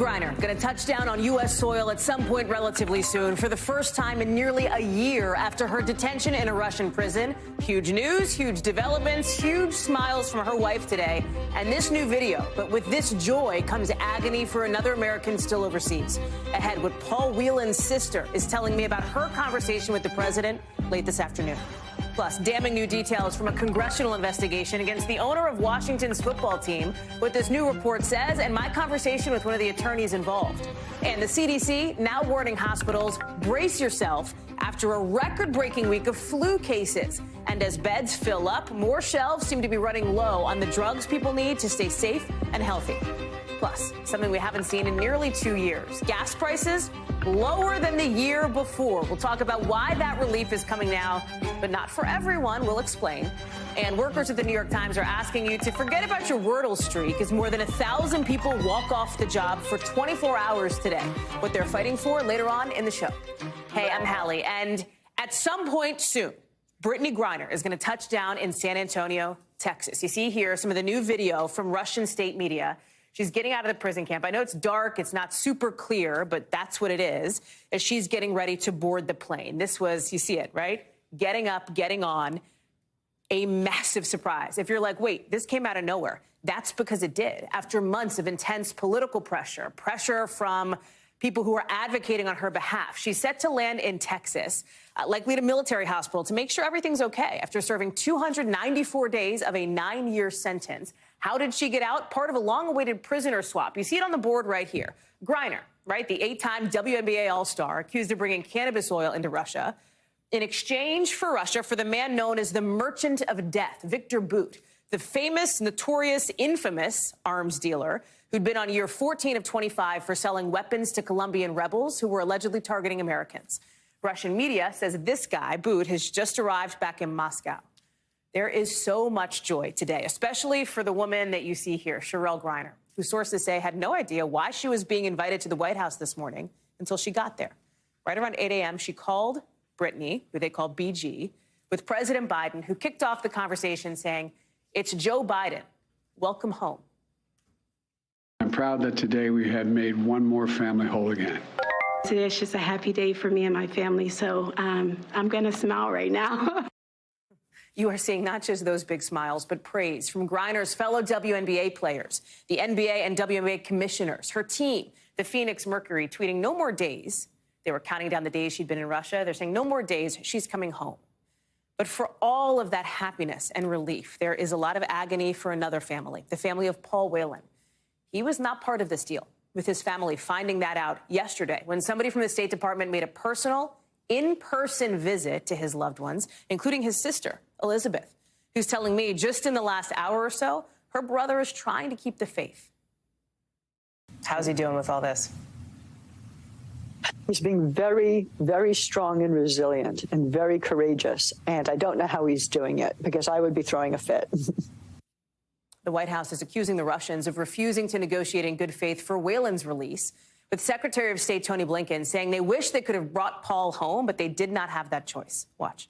Griner going to touch down on U.S. soil at some point relatively soon for the first time in nearly a year after her detention in a Russian prison. Huge news, huge developments, huge smiles from her wife today. And this new video. But with this joy comes agony for another American still overseas. Ahead, what Paul Whelan's sister is telling me about her conversation with the president late this afternoon. Plus, damning new details from a congressional investigation against the owner of Washington's football team, what this new report says, and my conversation with one of the attorneys involved. And the CDC now warning hospitals, brace yourself after a record-breaking week of flu cases. And as beds fill up, more shelves seem to be running low on the drugs people need to stay safe and healthy. Plus, something we haven't seen in nearly 2 years. Gas prices lower than the year before. We'll talk about why that relief is coming now, but not for everyone. We'll explain. And workers at the New York Times are asking you to forget about your Wordle streak as more than 1,000 people walk off the job for 24 hours today. What they're fighting for later on in the show. Hey, I'm Hallie, and at some point soon, Brittney Griner is going to touch down in San Antonio, Texas. You see here some of the new video from Russian state media. She's getting out of the prison camp. I know it's dark, it's not super clear, but that's what it is, as she's getting ready to board the plane. This was, you see it, right? Getting up, getting on. A massive surprise. If you're like, wait, this came out of nowhere, that's because it did. After months of intense political pressure, pressure from people who are advocating on her behalf. She's set to land in Texas, likely at a military hospital, to make sure everything's okay after serving 294 days of a 9-year sentence. How did she get out? Part of a long-awaited prisoner swap. You see it on the board right here. Griner, right, the 8-time WNBA All-Star, accused of bringing cannabis oil into Russia in exchange for Russia for the man known as the Merchant of Death, Viktor Bout, the famous, notorious, infamous arms dealer who'd been on year 14 of 25 for selling weapons to Colombian rebels who were allegedly targeting Americans. Russian media says this guy, Bout, has just arrived back in Moscow. There is so much joy today, especially for the woman that you see here, Cheryl Griner, who sources say had no idea why she was being invited to the White House this morning until she got there. Right around 8 a.m., she called Brittany, who they call BG, with President Biden, who kicked off the conversation saying, "It's Joe Biden. Welcome home." I'm proud that today we had made one more family whole again. Today is just a happy day for me and my family, so I'm going to smile right now. You are seeing not just those big smiles, but praise from Griner's fellow WNBA players, the NBA and WNBA commissioners, her team, the Phoenix Mercury, tweeting no more days. They were counting down the days she'd been in Russia. They're saying no more days, she's coming home. But for all of that happiness and relief, there is a lot of agony for another family, the family of Paul Whelan. He was not part of this deal, with his family finding that out yesterday when somebody from the State Department made a personal, in-person visit to his loved ones, including his sister, Elizabeth, who's telling me just in the last hour or so, her brother is trying to keep the faith. How's he doing with all this? He's being very, very strong and resilient and very courageous. And I don't know how he's doing it, because I would be throwing a fit. The White House is accusing the Russians of refusing to negotiate in good faith for Whelan's release, with Secretary of State Tony Blinken saying they wish they could have brought Paul home, but they did not have that choice. Watch.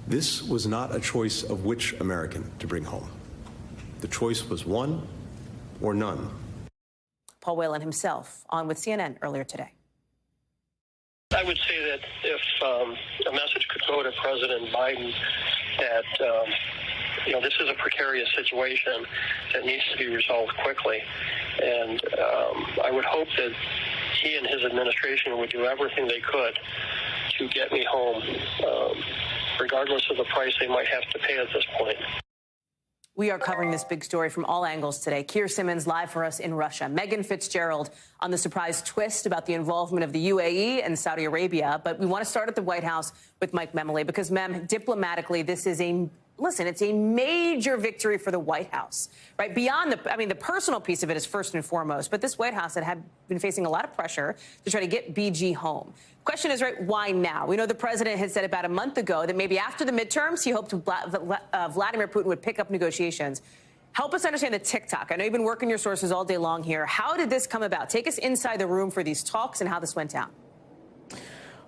This was not a choice of which American to bring home. The choice was one or none. Paul Whelan himself on with CNN earlier today. I would say that if a message could go to President Biden that, this is a precarious situation that needs to be resolved quickly. And I would hope that he and his administration would do everything they could to get me home, regardless of the price they might have to pay at this point. We are covering this big story from all angles today. Keir Simmons live for us in Russia. Megan Fitzgerald on the surprise twist about the involvement of the UAE and Saudi Arabia. But we want to start at the White House with Mike Memoli, because, Mem, diplomatically, this is it's a major victory for the White House, right? Beyond the personal piece of it is first and foremost, but this White House had been facing a lot of pressure to try to get BG home. The question is, right, why now? We know the president had said about a month ago that maybe after the midterms, he hoped Vladimir Putin would pick up negotiations. Help us understand the tick-tock. I know you've been working your sources all day long here. How did this come about? Take us inside the room for these talks and how this went down.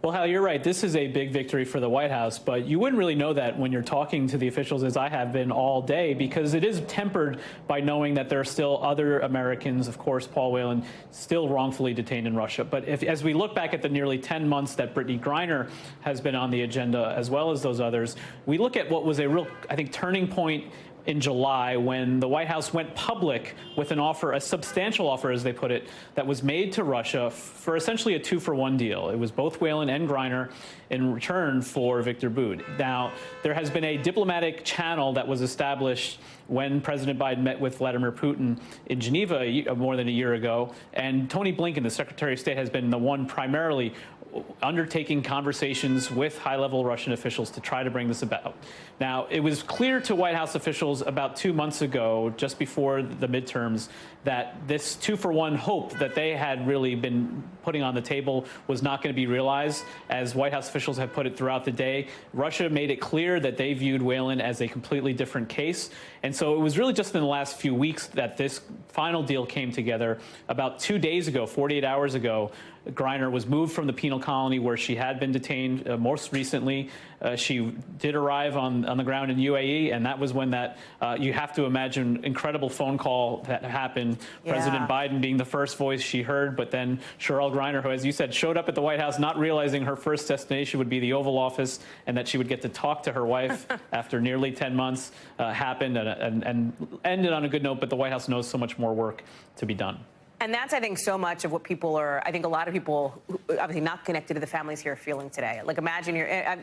Well, Hal, you're right. This is a big victory for the White House, but you wouldn't really know that when you're talking to the officials, as I have been all day, because it is tempered by knowing that there are still other Americans, of course, Paul Whelan, still wrongfully detained in Russia. But as we look back at the nearly 10 months that Brittney Griner has been on the agenda, as well as those others, we look at what was a real, I think, turning point in July when the White House went public with an offer, a substantial offer, as they put it, that was made to Russia for essentially a 2-for-1 deal. It was both Whelan and Griner in return for Viktor Bout. Now, there has been a diplomatic channel that was established when President Biden met with Vladimir Putin in Geneva more than a year ago. And Tony Blinken, the Secretary of State, has been the one primarily undertaking conversations with high-level Russian officials to try to bring this about. Now, it was clear to White House officials about 2 months ago, just before the midterms, that this 2-for-1 hope that they had really been putting on the table was not going to be realized. As White House officials have put it throughout the day, Russia made it clear that they viewed Whelan as a completely different case. And so it was really just in the last few weeks that this final deal came together. About 2 days ago, 48 hours ago, Griner was moved from the penal colony where she had been detained most recently. She did arrive on the ground in UAE, and that was when that, you have to imagine, incredible phone call that happened. Yeah. President Biden being the first voice she heard, but then Cheryl Griner, who, as you said, showed up at the White House not realizing her first destination would be the Oval Office and that she would get to talk to her wife after nearly 10 months, happened and ended on a good note, but the White House knows so much more work to be done. And that's, I think, so much of what people are, I think a lot of people, obviously not connected to the families here, are feeling today. Like, imagine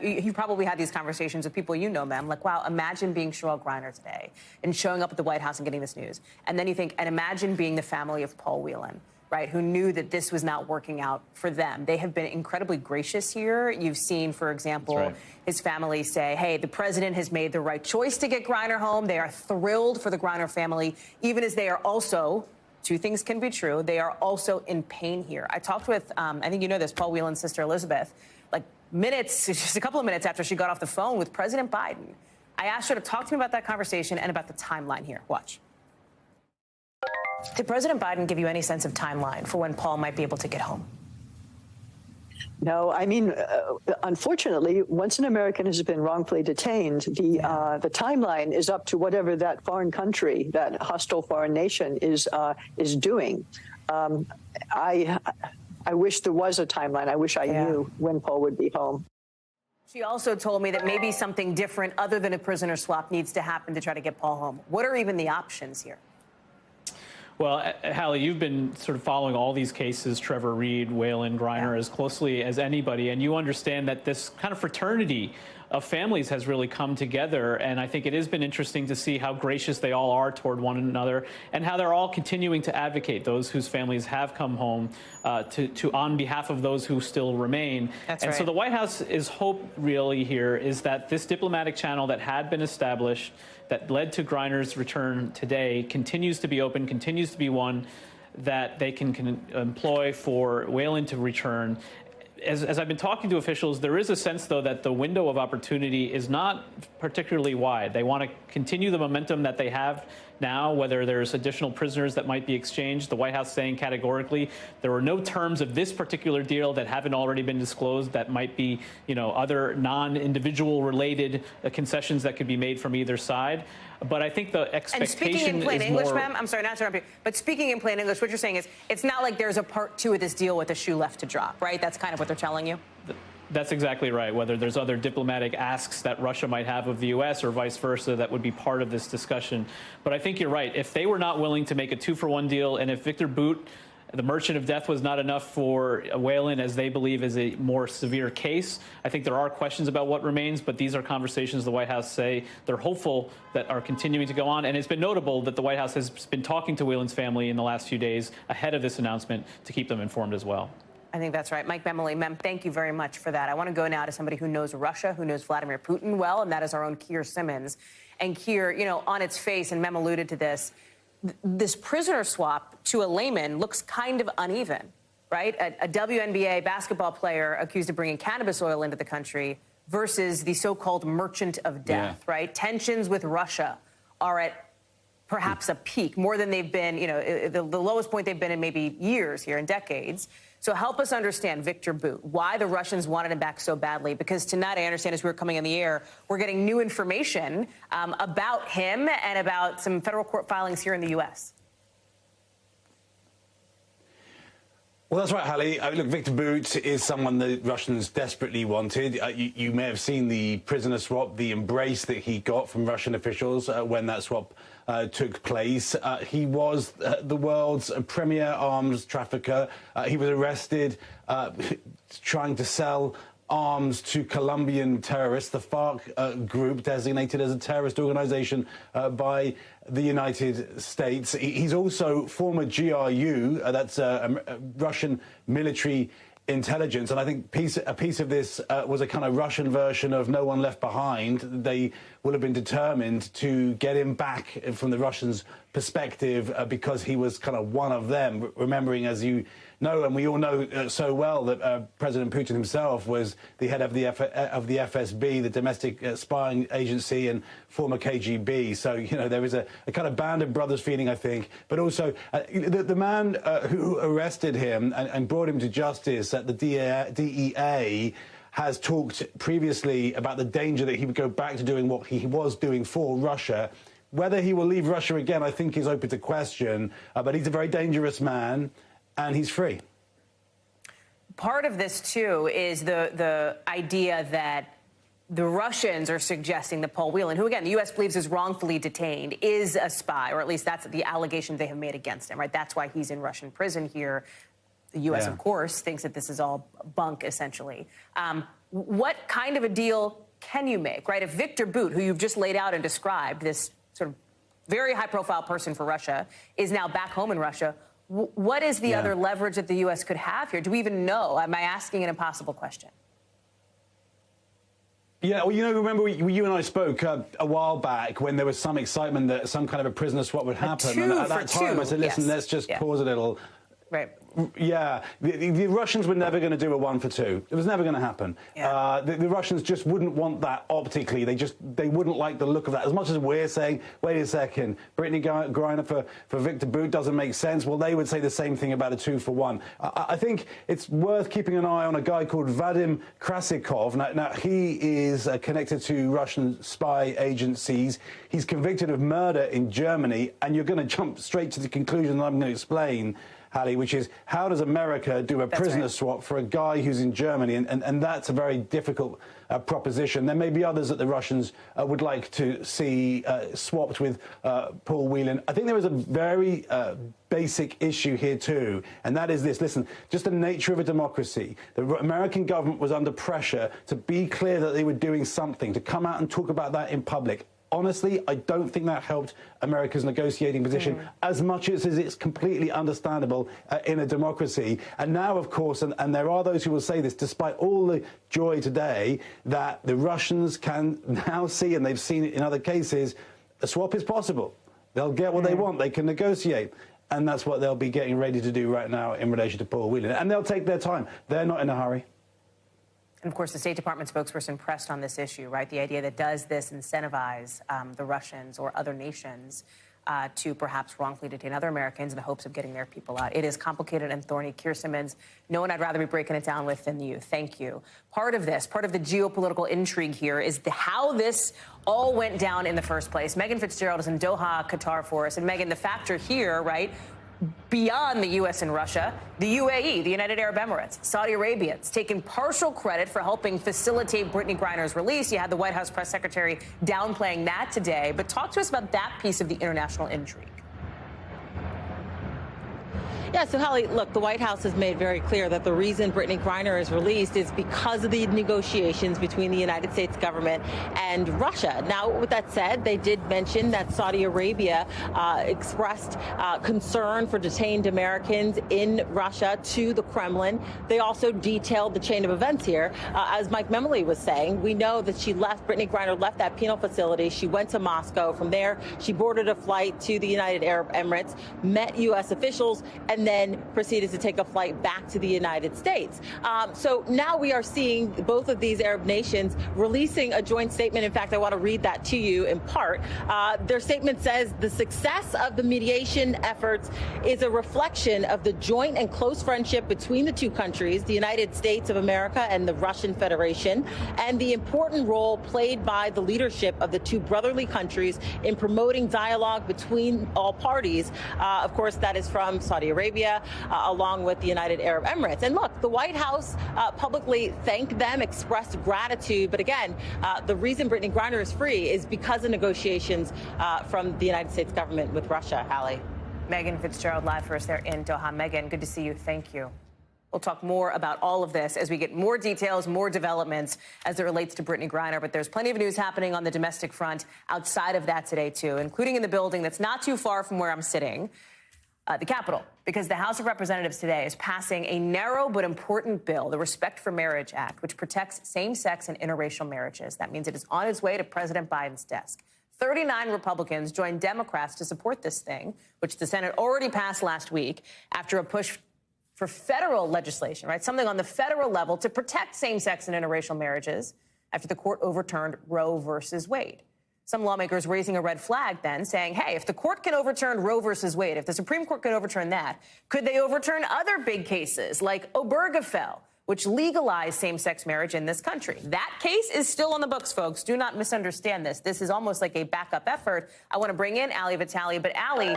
you probably had these conversations with people you know, ma'am. Like, wow, imagine being Cheryl Griner today and showing up at the White House and getting this news. And then you think, and imagine being the family of Paul Whelan, right, who knew that this was not working out for them. They have been incredibly gracious here. You've seen, for example, his family say, hey, the president has made the right choice to get Griner home. They are thrilled for the Griner family, even as they are also, two things can be true, they are also in pain here. I talked with, I think you know this, Paul Whelan's sister, Elizabeth, like minutes, just a couple of minutes after she got off the phone with President Biden. I asked her to talk to me about that conversation and about the timeline here. Watch. Did President Biden give you any sense of timeline for when Paul might be able to get home? No, I mean, unfortunately, once an American has been wrongfully detained, the timeline is up to whatever that foreign country, that hostile foreign nation is doing. I wish there was a timeline. I wish I knew when Paul would be home. She also told me that maybe something different other than a prisoner swap needs to happen to try to get Paul home. What are even the options here? Well, Hallie, you've been sort of following all these cases, Trevor Reed, Whelan, Griner, as closely as anybody, and you understand that this kind of fraternity of families has really come together, and I think it has been interesting to see how gracious they all are toward one another and how they're all continuing to advocate, those whose families have come home, to on behalf of those who still remain. So the White House's hope really here is that this diplomatic channel that had been established that led to Griner's return today continues to be open, continues to be one that they can employ for Whelan to return. As I've been talking to officials, there is a sense, though, that the window of opportunity is not particularly wide. They want to continue the momentum that they have now, whether there's additional prisoners that might be exchanged. The White House saying categorically there were no terms of this particular deal that haven't already been disclosed that might be, other non-individual related concessions that could be made from either side. But I think the expectation is more... And speaking in plain English, ma'am, I'm sorry, not to interrupt you, but speaking in plain English, what you're saying is it's not like there's a part two of this deal with a shoe left to drop, right? That's kind of what they're telling you? That's exactly right. Whether there's other diplomatic asks that Russia might have of the U.S. or vice versa, that would be part of this discussion. But I think you're right. If they were not willing to make a 2-for-1 deal, and if Viktor Bout, the merchant of death, was not enough for Whelan, as they believe is a more severe case, I think there are questions about what remains, but these are conversations the White House say they're hopeful that are continuing to go on. And it's been notable that the White House has been talking to Whelan's family in the last few days ahead of this announcement to keep them informed as well. I think that's right. Mike Memoli, ma'am, thank you very much for that. I want to go now to somebody who knows Russia, who knows Vladimir Putin well, and that is our own Keir Simmons. And Keir, on its face, and Mem alluded to this, this prisoner swap to a layman looks kind of uneven, right? A WNBA basketball player accused of bringing cannabis oil into the country versus the so-called merchant of death, right? Tensions with Russia are at perhaps a peak, more than they've been, the lowest point they've been in maybe years here, in decades. So help us understand Viktor Bout, why the Russians wanted him back so badly. Because tonight, I understand, as we were coming in the air, we're getting new information about him and about some federal court filings here in the U.S. Well, that's right, Hallie. Look, Viktor Bout is someone the Russians desperately wanted. You may have seen the prisoner swap, the embrace that he got from Russian officials when that swap took place. He was the world's premier arms trafficker. He was arrested trying to sell arms to Colombian terrorists, the FARC group designated as a terrorist organization by the United States. He's also former GRU, that's Russian military intelligence, and I think a piece of this was a kind of Russian version of No One Left Behind. They will have been determined to get him back from the Russians' perspective because he was kind of one of them, remembering, as you know, and we all know so well, that President Putin himself was the head of the FSB, the domestic spying agency, and former KGB. So, you know, there is a kind of band of brothers feeling, I think. But also, the man who arrested him and brought him to justice at the DEA has talked previously about the danger that he would go back to doing what he was doing for Russia. Whether he will leave Russia again, I think, is open to question. But he's a very dangerous man, and he's free. Part of this, too, is the idea that the Russians are suggesting that Paul Whelan, who, again, the U.S. believes is wrongfully detained, is a spy, or at least that's the allegation they have made against him, right? That's why he's in Russian prison here. The U.S., of course, thinks that this is all bunk, essentially. What kind of a deal can you make, right? If Viktor Bout, who you've just laid out and described, this sort of very high-profile person for Russia, is now back home in Russia, what is the other leverage that the U.S. could have here? Do we even know? Am I asking an impossible question? Yeah, well, you know, remember you and I spoke a while back when there was some excitement that some kind of a prisoner swap would happen. And at that time, I said, listen, let's just pause a little. Right. Yeah, the Russians were never going to do a 1 for 2. It was never going to happen. Yeah. The Russians just wouldn't want that optically. They wouldn't like the look of that. As much as we're saying, wait a second, Brittney Griner for Viktor Bout doesn't make sense. Well, they would say the same thing about a 2 for 1. I think it's worth keeping an eye on a guy called Vadim Krasikov. Now he is connected to Russian spy agencies. He's convicted of murder in Germany, and you're going to jump straight to the conclusion that I'm going to explain, Hallie, which is, how does America do a prisoner swap for a guy who's in Germany? And that's a very difficult proposition. There may be others that the Russians would like to see swapped with Paul Whelan. I think there is a very basic issue here, too, and that is this. Listen, just the nature of a democracy. The American government was under pressure to be clear that they were doing something, to come out and talk about that in public. Honestly, I don't think that helped America's negotiating position as much as it's completely understandable in a democracy. And now, of course, and there are those who will say this, despite all the joy today, that the Russians can now see, and they've seen it in other cases, a swap is possible. They'll get what they want. They can negotiate. And that's what they'll be getting ready to do right now in relation to Paul Whelan. And they'll take their time. They're not in a hurry. And, of course, the State Department spokesperson pressed on this issue, right? The idea that does this incentivize the Russians or other nations to perhaps wrongfully detain other Americans in the hopes of getting their people out. It is complicated and thorny. Keir Simmons, no one I'd rather be breaking it down with than you. Thank you. Part of the geopolitical intrigue here is how this all went down in the first place. Megan Fitzgerald is in Doha, Qatar for us. And, Megan, the factor here, right, beyond the U.S. and Russia, the UAE, the United Arab Emirates, Saudi Arabia, it's taken partial credit for helping facilitate Brittney Griner's release. You had the White House press secretary downplaying that today. But talk to us about that piece of the international intrigue. Yeah, so Hallie, look, the White House has made very clear that the reason Brittney Griner is released is because of the negotiations between the United States government and Russia. Now, with that said, they did mention that Saudi Arabia expressed concern for detained Americans in Russia to the Kremlin. They also detailed the chain of events here. As Mike Memoli was saying, we know that Brittney Griner left that penal facility. She went to Moscow. From there, she boarded a flight to the United Arab Emirates, met U.S. officials, and and then proceeded to take a flight back to the United States. So now we are seeing both of these Arab nations releasing a joint statement. In fact, I want to read that to you in part. Their statement says the success of the mediation efforts is a reflection of the joint and close friendship between the two countries, the United States of America and the Russian Federation, and the important role played by the leadership of the two brotherly countries in promoting dialogue between all parties. Of course, that is from Saudi Arabia, along with the United Arab Emirates. And look, the White House publicly thanked them, expressed gratitude. But again, the reason Brittney Griner is free is because of negotiations from the United States government with Russia. Hallie. Megan Fitzgerald live for us there in Doha. Megan, good to see you. Thank you. We'll talk more about all of this as we get more details, more developments as it relates to Brittney Griner. But there's plenty of news happening on the domestic front outside of that today, too, including in the building that's not too far from where I'm sitting, the Capitol, because the House of Representatives today is passing a narrow but important bill, the Respect for Marriage Act, which protects same-sex and interracial marriages. That means it is on its way to President Biden's desk. 39 Republicans joined Democrats to support this thing, which the Senate already passed last week after a push for federal legislation, right? Something on the federal level to protect same-sex and interracial marriages after the court overturned Roe versus Wade. Some lawmakers raising a red flag then, saying, hey, if the court can overturn Roe versus Wade, if the Supreme Court can overturn that, could they overturn other big cases like Obergefell, which legalized same-sex marriage in this country? That case is still on the books, folks. Do not misunderstand this. This is almost like a backup effort. I want to bring in Hallie Vitale, but Hallie,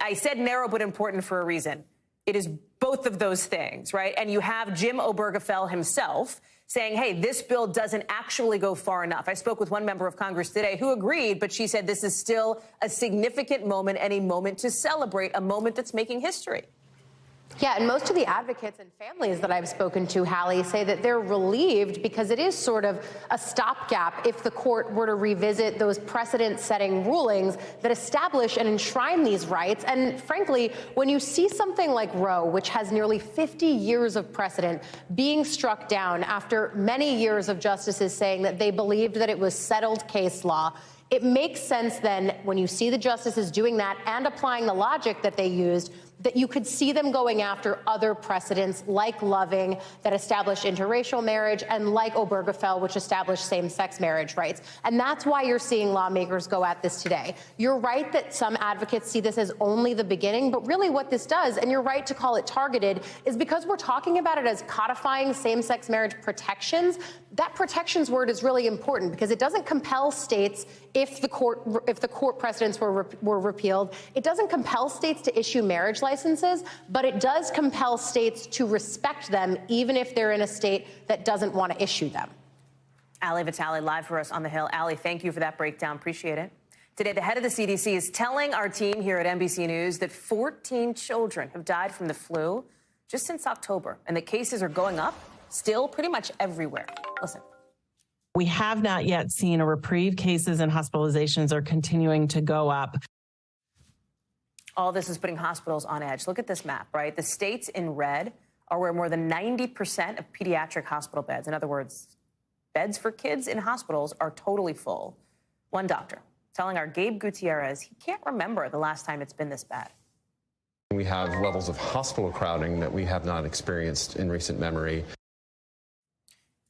I said narrow but important for a reason. It is both of those things, right? And you have Jim Obergefell himself saying, hey, this bill doesn't actually go far enough. I spoke with one member of Congress today who agreed, but she said this is still a significant moment and a moment to celebrate, a moment that's making history. Yeah, and most of the advocates and families that I've spoken to, Hallie, say that they're relieved because it is sort of a stopgap if the court were to revisit those precedent-setting rulings that establish and enshrine these rights. And frankly, when you see something like Roe, which has nearly 50 years of precedent, being struck down after many years of justices saying that they believed that it was settled case law, it makes sense then when you see the justices doing that and applying the logic that they used, that you could see them going after other precedents like Loving that established interracial marriage and like Obergefell, which established same-sex marriage rights. And that's why you're seeing lawmakers go at this today. You're right that some advocates see this as only the beginning, but really what this does, and you're right to call it targeted, is because we're talking about it as codifying same-sex marriage protections. That protections word is really important because it doesn't compel states if the court precedents were repealed. It doesn't compel states to issue marriage licenses, but it does compel states to respect them, even if they're in a state that doesn't want to issue them. Hallie Vitale live for us on the Hill. Hallie, thank you for that breakdown. Appreciate it. Today, the head of the CDC is telling our team here at NBC News that 14 children have died from the flu just since October, and the cases are going up still pretty much everywhere. Listen. We have not yet seen a reprieve. Cases and hospitalizations are continuing to go up. All this is putting hospitals on edge. Look at this map, right? The states in red are where more than 90% of pediatric hospital beds, in other words, beds for kids in hospitals, are totally full. One doctor telling our Gabe Gutierrez he can't remember the last time it's been this bad. We have levels of hospital crowding that we have not experienced in recent memory.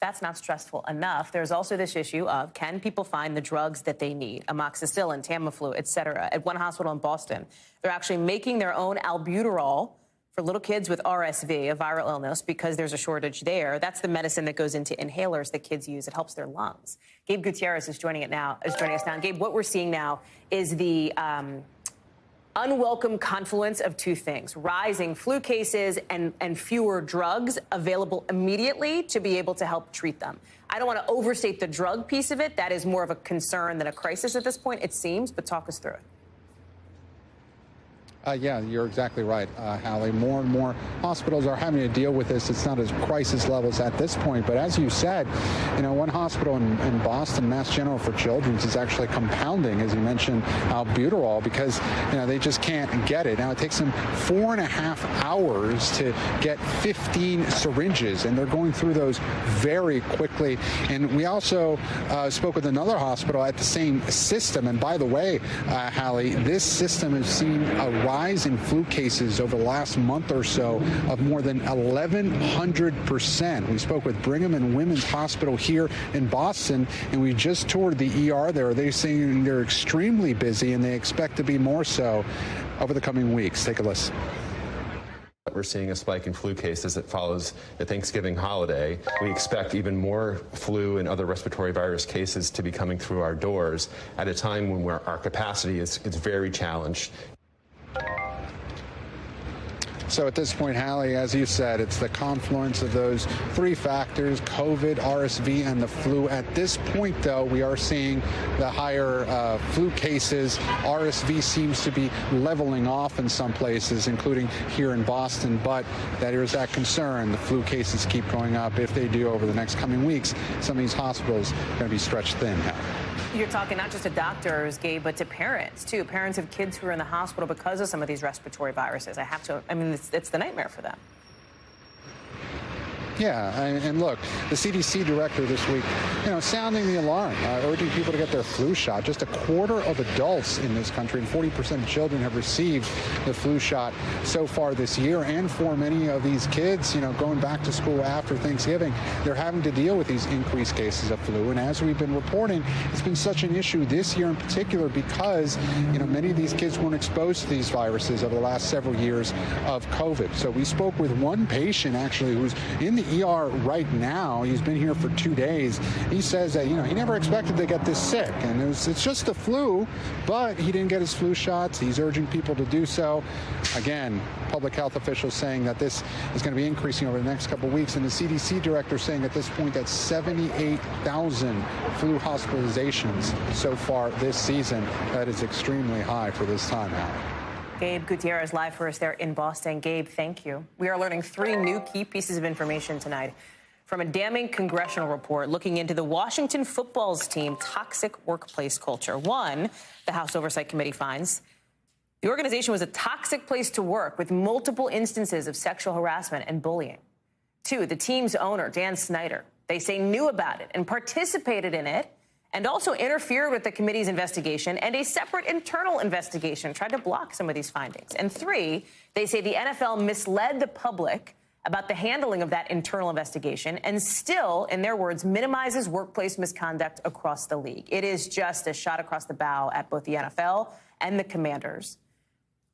That's not stressful enough. There's also this issue of, can people find the drugs that they need? Amoxicillin, Tamiflu, et cetera. At one hospital in Boston, they're actually making their own albuterol for little kids with RSV, a viral illness, because there's a shortage there. That's the medicine that goes into inhalers that kids use. It helps their lungs. Gabe Gutierrez is joining us now. And Gabe, what we're seeing now is the unwelcome confluence of two things: rising flu cases and fewer drugs available immediately to be able to help treat them. I don't want to overstate the drug piece of it. That is more of a concern than a crisis at this point, it seems, but talk us through it. Yeah, you're exactly right, Hallie. More and more hospitals are having to deal with this. It's not as crisis levels at this point, but as you said, you know, one hospital in Boston, Mass General for Children's, is actually compounding, as you mentioned, albuterol because, you know, they just can't get it. Now, it takes them 4.5 hours to get 15 syringes, and they're going through those very quickly. And we also spoke with another hospital at the same system. And by the way, Hallie, this system has seen a rise rise in flu cases over the last month or so of more than 1,100%. We spoke with Brigham and Women's Hospital here in Boston, and we just toured the ER there. They're saying they're extremely busy, and they expect to be more so over the coming weeks. Take a listen. We're seeing a spike in flu cases that follows the Thanksgiving holiday. We expect even more flu and other respiratory virus cases to be coming through our doors at a time when our capacity is very challenged. So at this point, Hallie, as you said, it's the confluence of those three factors, COVID, RSV, and the flu. At this point, though, we are seeing the higher flu cases. RSV seems to be leveling off in some places, including here in Boston, but there is that concern. The flu cases keep going up. If they do over the next coming weeks, some of these hospitals are going to be stretched thin, Hallie. You're talking not just to doctors, Gabe, but to parents, too. Parents of kids who are in the hospital because of some of these respiratory viruses. I mean, it's the nightmare for them. Yeah, and look, the CDC director this week, sounding the alarm, urging people to get their flu shot. Just a quarter of adults in this country and 40% of children have received the flu shot so far this year. And for many of these kids, going back to school after Thanksgiving, they're having to deal with these increased cases of flu. And as we've been reporting, it's been such an issue this year in particular because, many of these kids weren't exposed to these viruses over the last several years of COVID. So we spoke with one patient, actually, who's in the ER right now. He's been here for 2 days. He says that, he never expected to get this sick, and it's just the flu, but he didn't get his flu shots. He's urging people to do so. Again, public health officials saying that this is going to be increasing over the next couple of weeks, and the CDC director saying at this point that 78,000 flu hospitalizations so far this season. That is extremely high for this time now. Gabe Gutierrez live for us there in Boston. Gabe, thank you. We are learning 3 new key pieces of information tonight from a damning congressional report looking into the Washington football's team toxic workplace culture. 1, the House Oversight Committee finds the organization was a toxic place to work with multiple instances of sexual harassment and bullying. 2, the team's owner, Dan Snyder, they say knew about it and participated in it, and also interfered with the committee's investigation and a separate internal investigation, tried to block some of these findings. And 3, they say the NFL misled the public about the handling of that internal investigation and still, in their words, minimizes workplace misconduct across the league. It is just a shot across the bow at both the NFL and the Commanders.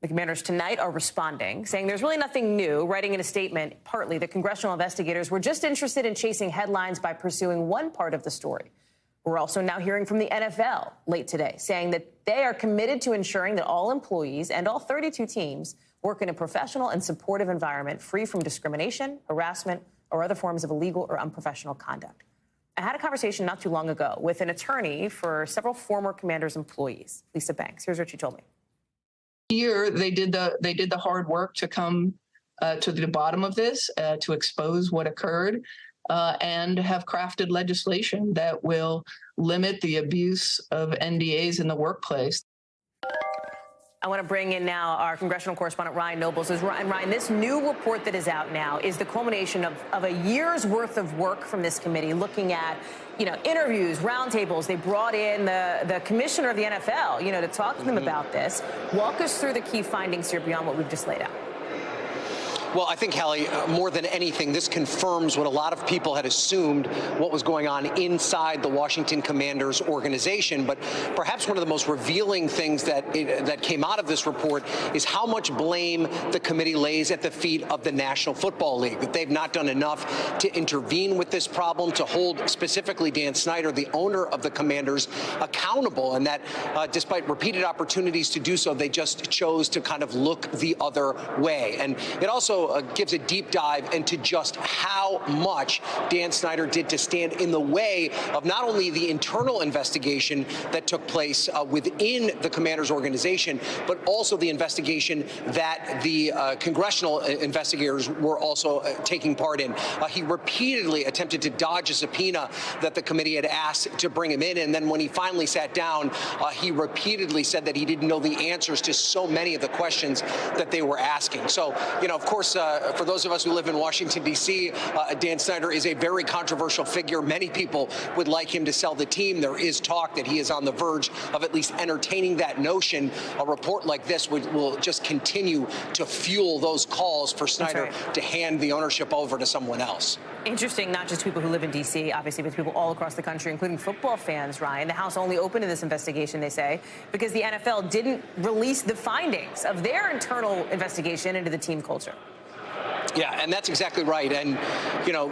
The Commanders tonight are responding, saying there's really nothing new, writing in a statement, partly the congressional investigators were just interested in chasing headlines by pursuing one part of the story. We're also now hearing from the NFL late today, saying that they are committed to ensuring that all employees and all 32 teams work in a professional and supportive environment free from discrimination, harassment, or other forms of illegal or unprofessional conduct. I had a conversation not too long ago with an attorney for several former Commanders employees, Lisa Banks. Here's what she told me. Here, they did the hard work to come to the bottom of this, to expose what occurred. And have crafted legislation that will limit the abuse of NDAs in the workplace. I want to bring in now our congressional correspondent, Ryan Nobles. Ryan, this new report that is out now is the culmination of a year's worth of work from this committee, looking at, interviews, roundtables. They brought in the commissioner of the NFL, to talk to them about this. Walk us through the key findings here beyond what we've just laid out. Well, I think, Hallie, more than anything, this confirms what a lot of people had assumed what was going on inside the Washington Commanders organization. But perhaps one of the most revealing things that came out of this report is how much blame the committee lays at the feet of the National Football League, that they've not done enough to intervene with this problem, to hold specifically Dan Snyder, the owner of the Commanders, accountable, and that despite repeated opportunities to do so, they just chose to kind of look the other way. And it also gives a deep dive into just how much Dan Snyder did to stand in the way of not only the internal investigation that took place within the Commanders organization, but also the investigation that the congressional investigators were also taking part in. He repeatedly attempted to dodge a subpoena that the committee had asked to bring him in. And then when he finally sat down, he repeatedly said that he didn't know the answers to so many of the questions that they were asking. So, of course, course, for those of us who live in Washington, D.C., Dan Snyder is a very controversial figure. Many people would like him to sell the team. There is talk that he is on the verge of at least entertaining that notion. A report like this will just continue to fuel those calls for Snyder to hand the ownership over to someone else. Interesting, not just people who live in D.C., obviously, but people all across the country, including football fans, Ryan. The House only opened to this investigation, they say, because the NFL didn't release the findings of their internal investigation into the team culture. Yeah, and that's exactly right. And, you know,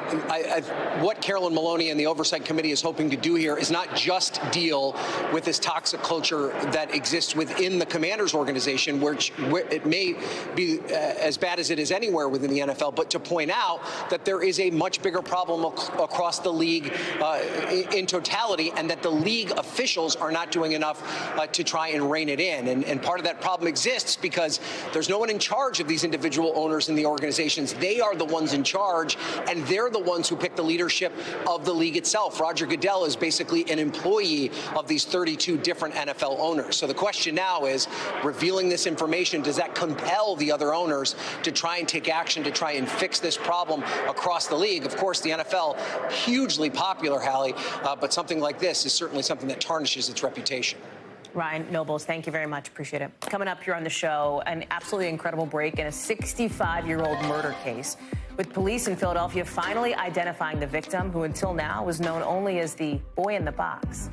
what Carolyn Maloney and the Oversight Committee is hoping to do here is not just deal with this toxic culture that exists within the Commanders organization, which it may be as bad as it is anywhere within the NFL, but to point out that there is a much bigger problem across the league in totality, and that the league officials are not doing enough to try and rein it in. And part of that problem exists because there's no one in charge of these individual owners in the organizations. They are the ones in charge, and they're the ones who pick the leadership of the league itself. Roger Goodell is basically an employee of these 32 different NFL owners. So the question now is, revealing this information, does that compel the other owners to try and take action to try and fix this problem across the league? Of course, the NFL, hugely popular, Hallie, but something like this is certainly something that tarnishes its reputation. Ryan Nobles, thank you very much. Appreciate it. Coming up here on the show, an absolutely incredible break in a 65-year-old murder case, with police in Philadelphia finally identifying the victim, who until now was known only as the boy in the box.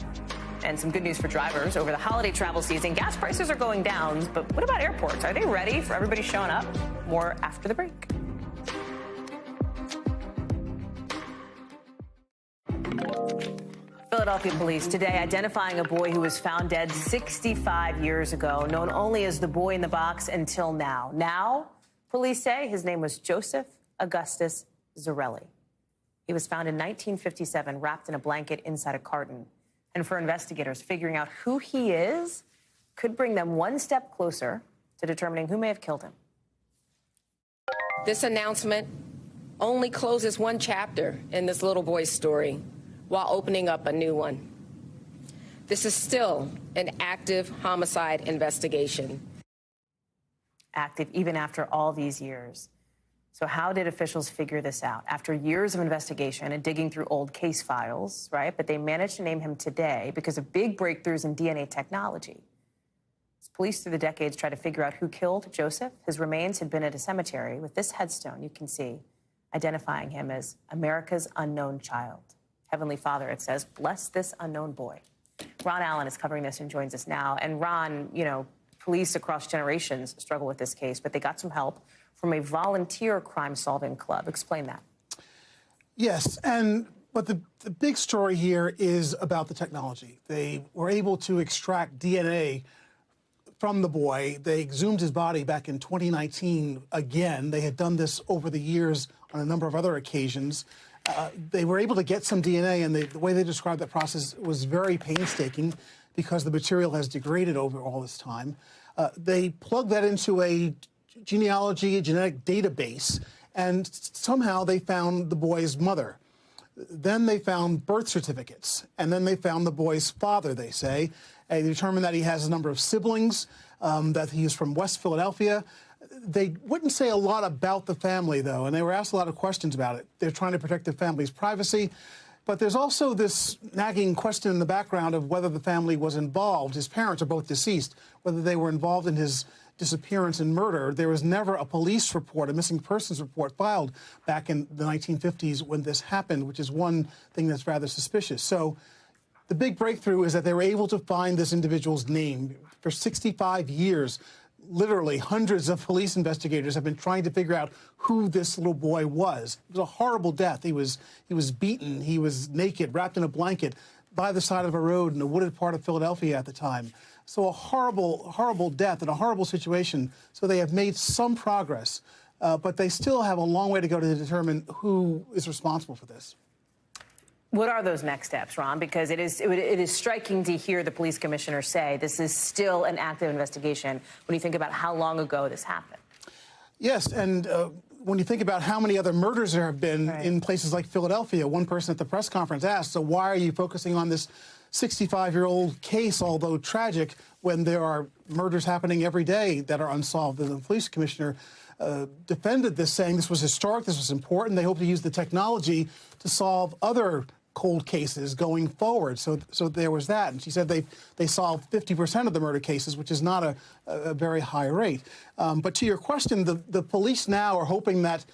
And some good news for drivers. Over the holiday travel season, gas prices are going down, but what about airports? Are they ready for everybody showing up? More after the break. Philadelphia police today identifying a boy who was found dead 65 years ago, known only as the boy in the box until now. Now, police say his name was Joseph Augustus Zarelli. He was found in 1957, wrapped in a blanket inside a carton. And for investigators, figuring out who he is could bring them one step closer to determining who may have killed him. This announcement only closes one chapter in this little boy's story, while opening up a new one. This is still an active homicide investigation. Active even after all these years. So how did officials figure this out? After years of investigation and digging through old case files, right? But they managed to name him today because of big breakthroughs in DNA technology. As police through the decades tried to figure out who killed Joseph, his remains had been at a cemetery with this headstone, you can see, identifying him as America's unknown child. Heavenly Father, it says, bless this unknown boy. Ron Allen is covering this and joins us now. And Ron, you know, police across generations struggle with this case, but they got some help from a volunteer crime-solving club. Explain that. Yes, but the big story here is about the technology. They were able to extract DNA from the boy. They exhumed his body back in 2019 again. They had done this over the years on a number of other occasions. They were able to get some DNA, and the way they described that process was very painstaking because the material has degraded over all this time. They plugged that into a genetic database, and somehow they found the boy's mother. Then they found birth certificates, and then they found the boy's father, they say. They determined that he has a number of siblings, that he is from West Philadelphia. They wouldn't say a lot about the family, though, and they were asked a lot of questions about it. They're trying to protect the family's privacy. But there's also this nagging question in the background of whether the family was involved. His parents are both deceased, whether they were involved in his disappearance and murder. There was never a police report, a missing persons report filed back in the 1950s when this happened, which is one thing that's rather suspicious. So the big breakthrough is that they were able to find this individual's name. For 65 years, literally hundreds of police investigators have been trying to figure out who this little boy was. It was a horrible death. He was beaten. He was naked, wrapped in a blanket by the side of a road in a wooded part of Philadelphia at the time. So a horrible, horrible death and a horrible situation. So they have made some progress, but they still have a long way to go to determine who is responsible for this. What are those next steps, Ron? Because it is striking to hear the police commissioner say this is still an active investigation when you think about how long ago this happened. Yes, and when you think about how many other murders there have been in places like Philadelphia, one person at the press conference asked, so why are you focusing on this 65-year-old case, although tragic, when there are murders happening every day that are unsolved? And the police commissioner defended this, saying this was historic, this was important. They hope to use the technology to solve other cold cases going forward. So there was that. And she said they solved 50% of the murder cases, which is not a very high rate. But to your question, the police now are hoping that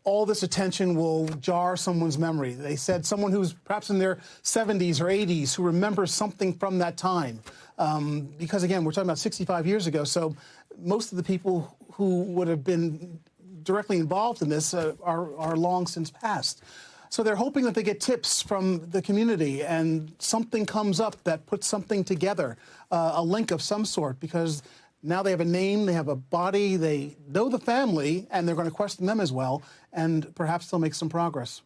all this attention will jar someone's memory. They said someone who's perhaps in their 70s or 80s who remembers something from that time. Because, again, we're talking about 65 years ago, so most of the people who would have been directly involved in this are long since passed. So they're hoping that they get tips from the community and something comes up that puts something together, a link of some sort, because now they have a name, they have a body, they know the family, and they're going to question them as well, and perhaps they'll make some progress.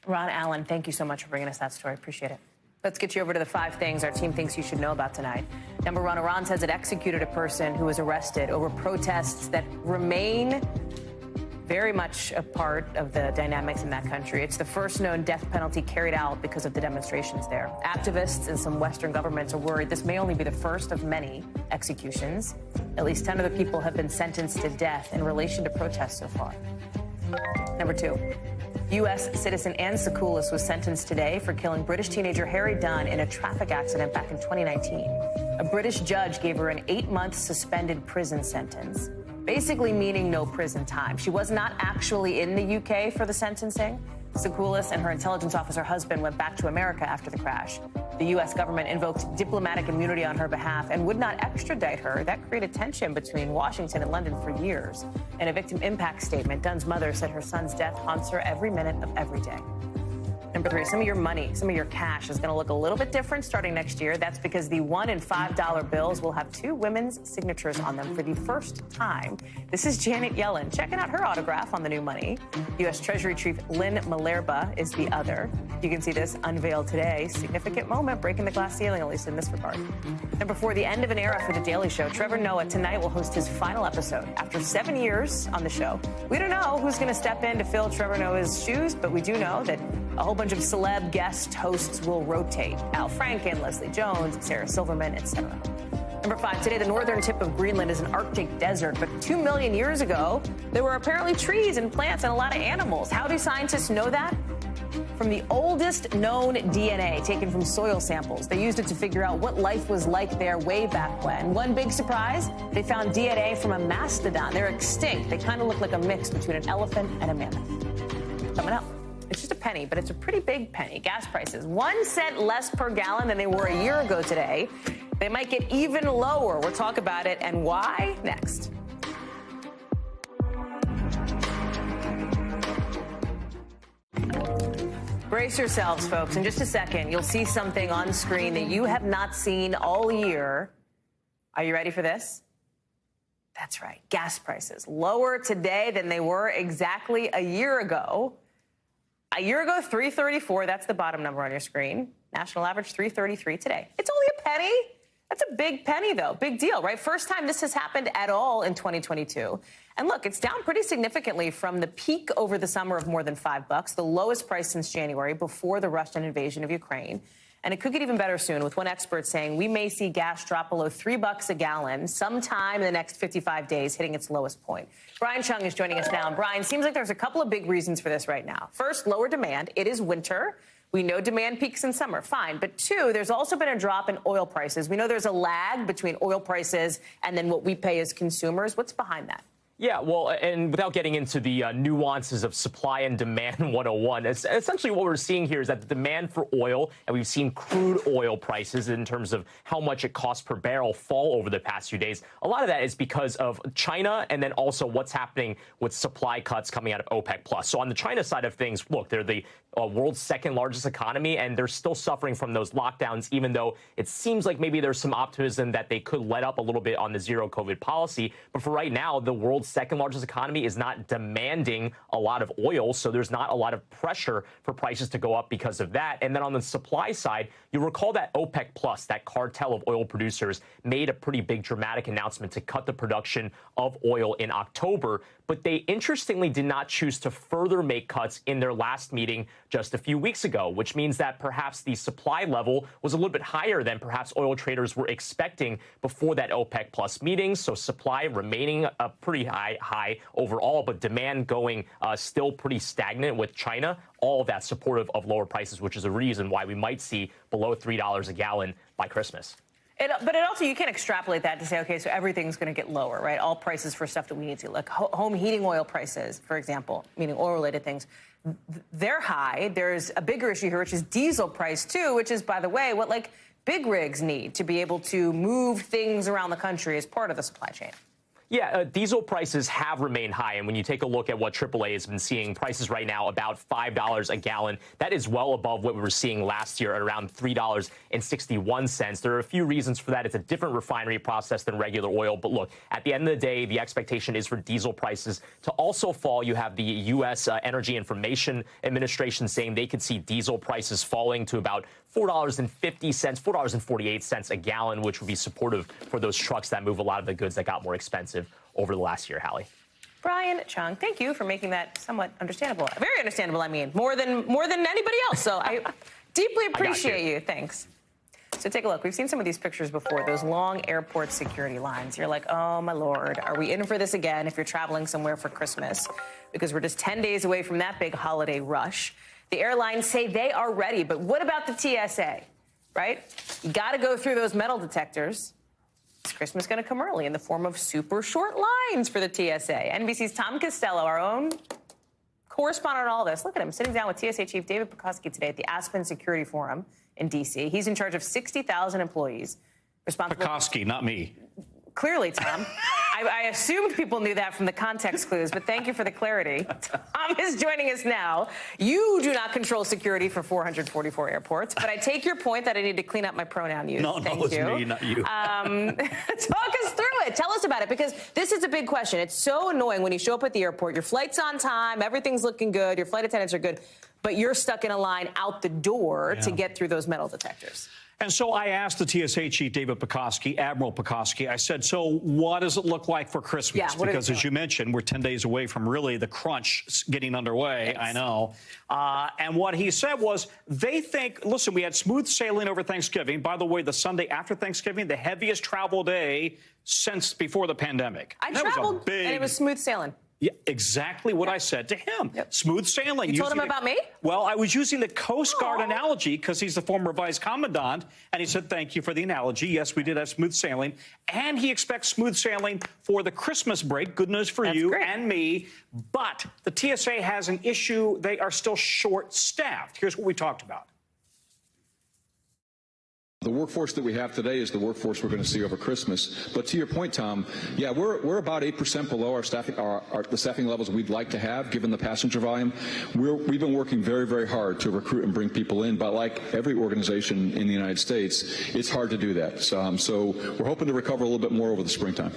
Ron Allen, thank you so much for bringing us that story. Appreciate it. Let's get you over to the 5 things our team thinks you should know about tonight. Number 1, Iran says it executed a person who was arrested over protests that remain very much a part of the dynamics in that country. It's the first known death penalty carried out because of the demonstrations there. Activists and some Western governments are worried this may only be the first of many executions. At least 10 other people have been sentenced to death in relation to protests so far. Number 2, U.S. citizen Anne Secoulis was sentenced today for killing British teenager Harry Dunn in a traffic accident back in 2019. A British judge gave her an 8-month suspended prison sentence, basically meaning no prison time. She was not actually in the UK for the sentencing. Secoulis and her intelligence officer husband went back to America after the crash. The U.S. government invoked diplomatic immunity on her behalf and would not extradite her. That created tension between Washington and London for years. In a victim impact statement, Dunn's mother said her son's death haunts her every minute of every day. Number 3, some of your money, some of your cash is going to look a little bit different starting next year. That's because the $1 and $5 bills will have 2 women's signatures on them for the first time. This is Janet Yellen checking out her autograph on the new money. U.S. Treasury Chief Lynn Malerba is the other. You can see this unveiled today. Significant moment, breaking the glass ceiling, at least in this regard. Number 4, the end of an era for The Daily Show. Trevor Noah tonight will host his final episode. After 7 years on the show, we don't know who's going to step in to fill Trevor Noah's shoes, but we do know that a whole bunch of celeb guest hosts will rotate. Al Franken, Leslie Jones, Sarah Silverman, etc. Number 5, today the northern tip of Greenland is an Arctic desert, but 2 million years ago, there were apparently trees and plants and a lot of animals. How do scientists know that? From the oldest known DNA taken from soil samples. They used it to figure out what life was like there way back when. One big surprise, they found DNA from a mastodon. They're extinct. They kind of look like a mix between an elephant and a mammoth. Coming up. It's just a penny, but it's a pretty big penny. Gas prices, 1 cent less per gallon than they were a year ago today. They might get even lower. We'll talk about it and why next. Brace yourselves, folks. In just a second, you'll see something on screen that you have not seen all year. Are you ready for this? That's right. Gas prices lower today than they were exactly a year ago. A year ago, $3.34. That's the bottom number on your screen. National average, $3.33 today. It's only a penny. That's a big penny, though. Big deal, right? First time this has happened at all in 2022. And look, it's down pretty significantly from the peak over the summer of more than $5, the lowest price since January before the Russian invasion of Ukraine. And it could get even better soon, with one expert saying we may see gas drop below $3 a gallon sometime in the next 55 days, hitting its lowest point. Brian Chung is joining us now. And Brian, seems like there's a couple of big reasons for this right now. First, lower demand. It is winter. We know demand peaks in summer. Fine. But 2, there's also been a drop in oil prices. We know there's a lag between oil prices and then what we pay as consumers. What's behind that? Yeah, well, and without getting into the nuances of supply and demand 101, essentially what we're seeing here is that the demand for oil, and we've seen crude oil prices in terms of how much it costs per barrel fall over the past few days. A lot of that is because of China and then also what's happening with supply cuts coming out of OPEC+. So on the China side of things, look, they're the world's second largest economy, and they're still suffering from those lockdowns, even though it seems like maybe there's some optimism that they could let up a little bit on the zero COVID policy. But for right now, the world's second largest economy is not demanding a lot of oil, so there's not a lot of pressure for prices to go up because of that. And then on the supply side, you recall that OPEC+, that cartel of oil producers, made a pretty big dramatic announcement to cut the production of oil in October. But they interestingly did not choose to further make cuts in their last meeting just a few weeks ago, which means that perhaps the supply level was a little bit higher than perhaps oil traders were expecting before that OPEC Plus meeting. So supply remaining pretty high overall, but demand going still pretty stagnant with China. All of that supportive of lower prices, which is a reason why we might see below $3 a gallon by Christmas. But it also, you can't extrapolate that to say, okay, so everything's going to get lower, right? All prices for stuff that we need to, like home heating oil prices, for example, meaning oil-related things, they're high. There's a bigger issue here, which is diesel price, too, which is, by the way, what, like, big rigs need to be able to move things around the country as part of the supply chain. Yeah, diesel prices have remained high. And when you take a look at what AAA has been seeing, prices right now about $5 a gallon. That is well above what we were seeing last year at around $3.61. There are a few reasons for that. It's a different refinery process than regular oil. But look, at the end of the day, the expectation is for diesel prices to also fall. You have the U.S. Energy Information Administration saying they could see diesel prices falling to about $4.50, $4.48 a gallon, which would be supportive for those trucks that move a lot of the goods that got more expensive over the last year, Hallie. Brian Chung, thank you for making that somewhat understandable. Very understandable, I mean, more than anybody else. So I deeply appreciate you. Thanks. So take a look. We've seen some of these pictures before, those long airport security lines. You're like, oh, my Lord, are we in for this again if you're traveling somewhere for Christmas? Because we're just 10 days away from that big holiday rush. The airlines say they are ready, but what about the TSA, right? You got to go through those metal detectors. Is Christmas going to come early in the form of super short lines for the TSA? NBC's Tom Costello, our own correspondent on all this. Look at him sitting down with TSA Chief David Pekoske today at the Aspen Security Forum in D.C. He's in charge of 60,000 employees. Pekoske, not me. Clearly, Tom. I assumed people knew that from the context clues, but thank you for the clarity. Tom is joining us now. You do not control security for 444 airports, but I take your point that I need to clean up my pronoun use. No, it's me, not you. Talk us through it. Tell us about it, because this is a big question. It's so annoying when you show up at the airport, your flight's on time, everything's looking good, your flight attendants are good, but you're stuck in a line out the door to get through those metal detectors. And so I asked the TSA chief, David Pekoske, Admiral Pekoske, I said, so what does it look like for Christmas? Yeah, because as you mentioned, we're 10 days away from really the crunch getting underway. Yes. I know. And what he said was they think, listen, we had smooth sailing over Thanksgiving. By the way, the Sunday after Thanksgiving, the heaviest travel day since before the pandemic. I traveled, and it was smooth sailing. Yeah, exactly what I said to him. Yep. Smooth sailing. You told him about me? Well, I was using the Coast Guard analogy because he's the former vice commandant, and he said, thank you for the analogy. Yes, we did have smooth sailing, and he expects smooth sailing for the Christmas break. Good news for you and me. But the TSA has an issue. They are still short-staffed. Here's what we talked about. The workforce that we have today is the workforce we're going to see over Christmas. But to your point, Tom, yeah, we're about 8% below our staffing, the staffing levels we'd like to have, given the passenger volume. We've been working very, very hard to recruit and bring people in. But like every organization in the United States, it's hard to do that. So we're hoping to recover a little bit more over the springtime.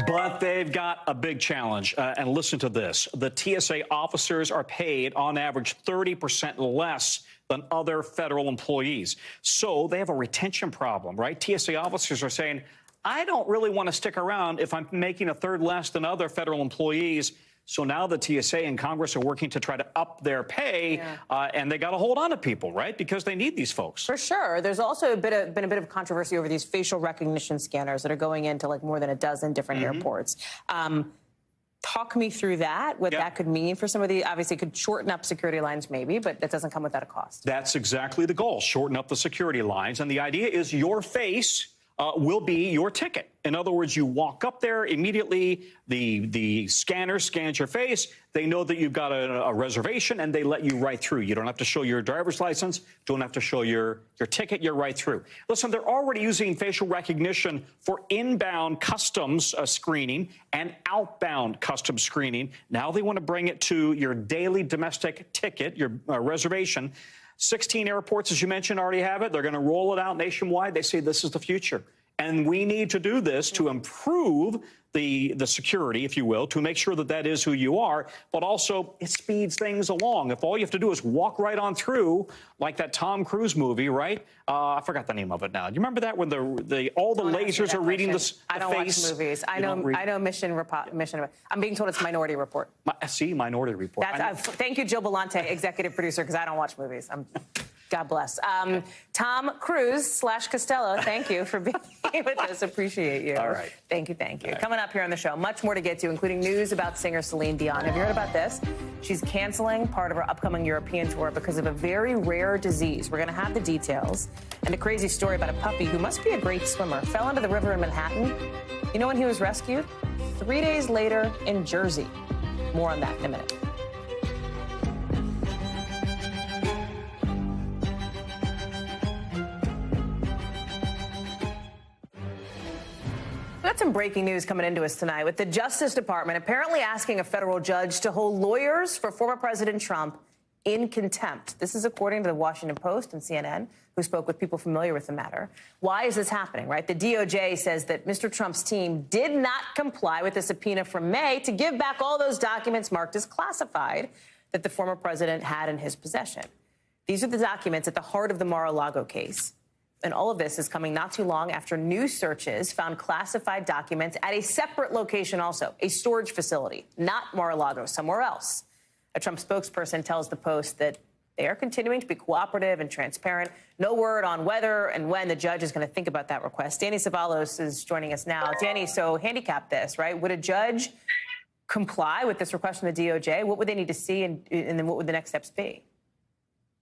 But they've got a big challenge. And listen to this. The TSA officers are paid on average 30% less than other federal employees. So they have a retention problem, right? TSA officers are saying, I don't really want to stick around if I'm making a third less than other federal employees. So now the TSA and Congress are working to try to up their pay, and they got to hold on to people, right? Because they need these folks. For sure. There's also been a bit of controversy over these facial recognition scanners that are going into like more than a dozen different airports. Talk me through that, what that could mean for some of the, obviously it could shorten up security lines maybe, but that doesn't come without a cost. That's exactly the goal, shorten up the security lines. And the idea is your face will be your ticket. In other words, you walk up there immediately, the scanner scans your face, they know that you've got a reservation, and they let you right through. You don't have to show your driver's license, don't have to show your ticket, you're right through. Listen, they're already using facial recognition for inbound customs screening and outbound customs screening. Now they want to bring it to your daily domestic ticket, your reservation. 16 airports, as you mentioned, already have it. They're going to roll it out nationwide. They say this is the future. And we need to do this to improve the security, if you will, to make sure that that is who you are, but also it speeds things along. If all you have to do is walk right on through, like that Tom Cruise movie, right? I forgot the name of it now. Do you remember that when all the lasers are reading the face? I don't watch movies. I know Mission. I'm being told it's Minority Report. See, Minority Report. Thank you, Jill Belante, executive producer, because I don't watch movies. God bless. Tom Cruise / Costello, thank you for being with us. Appreciate you. All right. Thank you. Coming up here on the show, much more to get to, including news about singer Celine Dion. Have you heard about this? She's canceling part of her upcoming European tour because of a very rare disease. We're going to have the details. And a crazy story about a puppy who must be a great swimmer. Fell into the river in Manhattan. You know when he was rescued? 3 days later in Jersey. More on that in a minute. We've got some breaking news coming into us tonight with the Justice Department apparently asking a federal judge to hold lawyers for former President Trump in contempt. This is according to the Washington Post and CNN, who spoke with people familiar with the matter. Why is this happening, right? The DOJ says that Mr. Trump's team did not comply with the subpoena from May to give back all those documents marked as classified that the former president had in his possession. These are the documents at the heart of the Mar-a-Lago case. And all of this is coming not too long after new searches found classified documents at a separate location also, a storage facility, not Mar-a-Lago, somewhere else. A Trump spokesperson tells the Post that they are continuing to be cooperative and transparent. No word on whether and when the judge is going to think about that request. Danny Savalos is joining us now. Danny, so handicap this, right? Would a judge comply with this request from the DOJ? What would they need to see, and then what would the next steps be?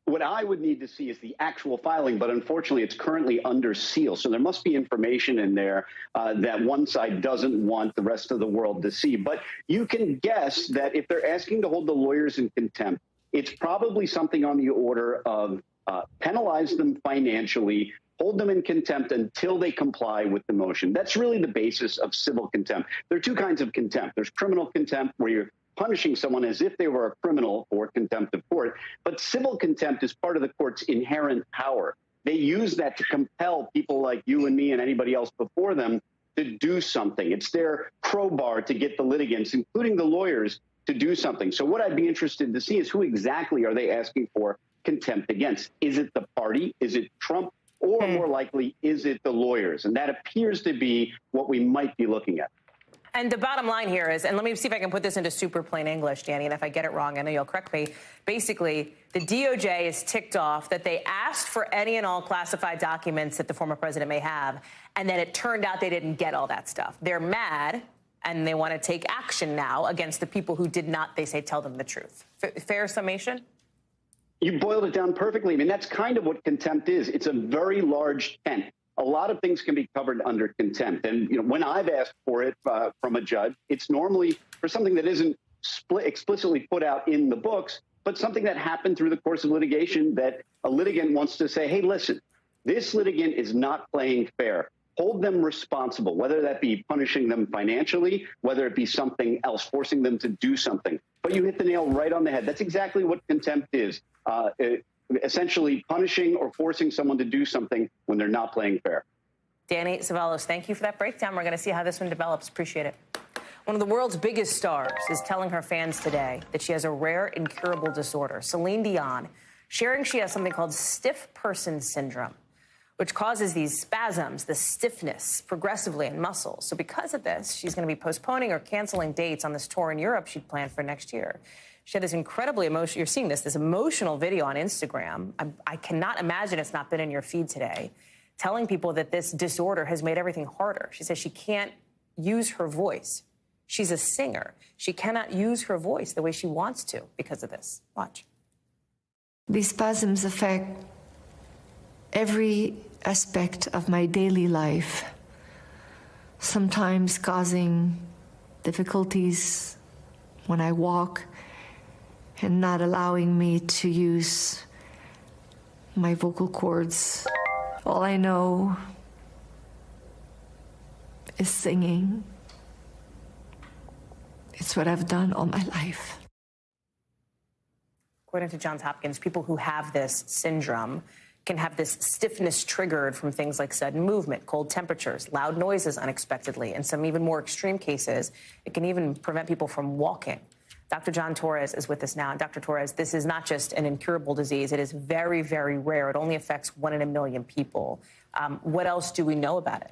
What I would need to see is the actual filing, but unfortunately it's currently under seal. So there must be information in there that one side doesn't want the rest of the world to see. But you can guess that if they're asking to hold the lawyers in contempt, it's probably something on the order of penalize them financially, hold them in contempt until they comply with the motion. That's really the basis of civil contempt. There are two kinds of contempt. There's criminal contempt, where you're punishing someone as if they were a criminal for contempt of court. But civil contempt is part of the court's inherent power. They use that to compel people like you and me and anybody else before them to do something. It's their crowbar to get the litigants, including the lawyers, to do something. So what I'd be interested to see is who exactly are they asking for contempt against? Is it the party? Is it Trump? Or more likely, is it the lawyers? And that appears to be what we might be looking at. And the bottom line here is, and let me see if I can put this into super plain English, Danny, and if I get it wrong, I know you'll correct me. Basically, the DOJ is ticked off that they asked for any and all classified documents that the former president may have, and that it turned out they didn't get all that stuff. They're mad, and they want to take action now against the people who did not, they say, tell them the truth. Fair summation? You boiled it down perfectly. I mean, that's kind of what contempt is. It's a very large tent. A lot of things can be covered under contempt. And when I've asked for it from a judge, it's normally for something that isn't explicitly put out in the books, but something that happened through the course of litigation that a litigant wants to say, hey, listen, this litigant is not playing fair. Hold them responsible, whether that be punishing them financially, whether it be something else, forcing them to do something. But you hit the nail right on the head. That's exactly what contempt is. Essentially punishing or forcing someone to do something when they're not playing fair. Danny Savalos, thank you for that breakdown. We're going to see how this one develops. Appreciate it. One of the world's biggest stars is telling her fans today that she has a rare incurable disorder. Celine Dion sharing she has something called stiff person syndrome, which causes these spasms, the stiffness, progressively in muscles. So because of this, she's going to be postponing or canceling dates on this tour in Europe she'd planned for next year. She had this incredibly emotional, you're seeing this emotional video on Instagram. I cannot imagine it's not been in your feed today, telling people that this disorder has made everything harder. She says she can't use her voice. She's a singer. She cannot use her voice the way she wants to because of this. Watch. These spasms affect every aspect of my daily life, sometimes causing difficulties when I walk and not allowing me to use my vocal cords. All I know is singing. It's what I've done all my life. According to Johns Hopkins, people who have this syndrome can have this stiffness triggered from things like sudden movement, cold temperatures, loud noises unexpectedly. In some even more extreme cases, it can even prevent people from walking. Dr. John Torres is with us now. And Dr. Torres, this is not just an incurable disease. It is very, very rare. It only affects 1 in a million people. What else do we know about it?